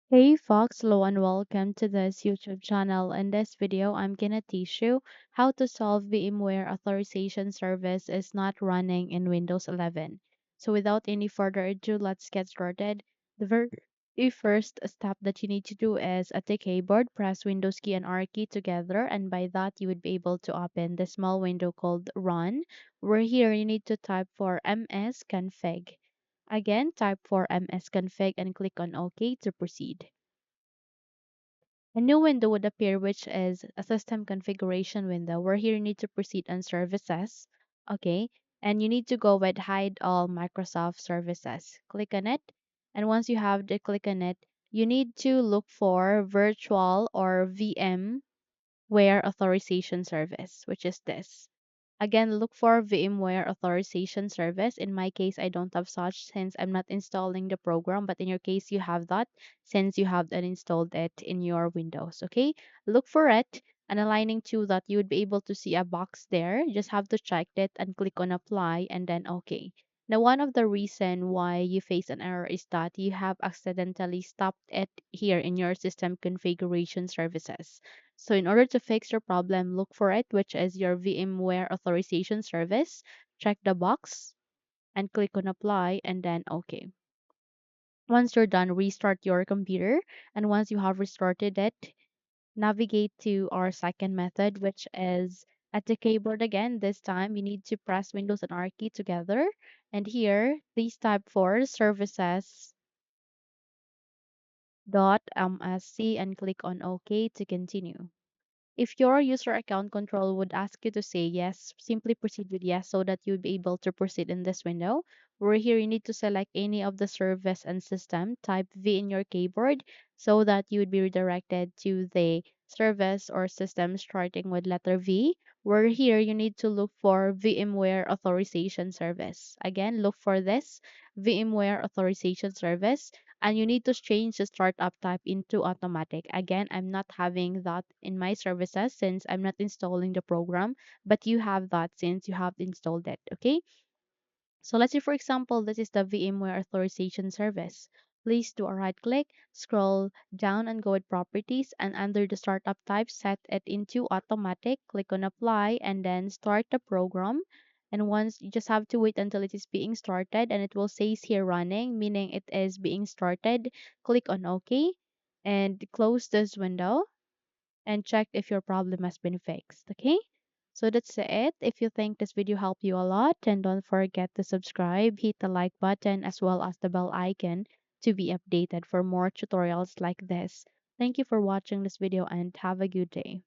Hey Fox, hello and welcome to this YouTube channel. In this video, I'm gonna teach you how to solve VMware Authorization Service is not running in Windows 11. So without any further ado, let's get started. The very first step that you need to do is at the keyboard, press Windows key and R key together, and by that you would be able to open the small window called Run, where here you need to type for msconfig. Again, type for msconfig and click on OK to proceed. A new window would appear, which is a system configuration window, where here you need to proceed on services. Okay. And you need to go with hide all Microsoft services. Click on it. And once you have the click on it, you need to look for virtual or VMware authorization service, which is this. Again, look for VMware Authorization Service. In my case, I don't have such since I'm not installing the program, but in your case, you have that since you have uninstalled it in your Windows. Okay, look for it and aligning to that, you would be able to see a box there. You just have to check it and click on apply and then OK. Now, one of the reason why you face an error is that you have accidentally stopped it here in your system configuration services. So in order to fix your problem, look for it, which is your VMware Authorization Service. Check the box and click on apply and then OK. Once you're done, restart your computer. And once you have restarted it, navigate to our second method, which is at the keyboard again. This time you need to press Windows and R key together. And here, please type for services.msc and click on OK to continue. If your user account control would ask you to say yes, simply proceed with yes so that you'll be able to proceed in this window. Where here you need to select any of the service and system, type V in your keyboard so that you would be redirected to the service or system starting with letter V. Where here you need to look for VMware Authorization Service. Again, look for this VMware Authorization Service and you need to change the startup type into automatic. Again, I'm not having that in my services since I'm not installing the program, but you have that since you have installed it. Okay. So let's say, for example, this is the VMware Authorization Service. Please do a right click, scroll down and go with properties and under the startup type, set it into automatic, click on apply and then start the program. And once you just have to wait until it is being started and it will say here running, meaning it is being started. Click on OK and close this window and check if your problem has been fixed. Okay? So that's it. If you think this video helped you a lot, then don't forget to subscribe, hit the like button as well as the bell icon to be updated for more tutorials like this. Thank you for watching this video and have a good day.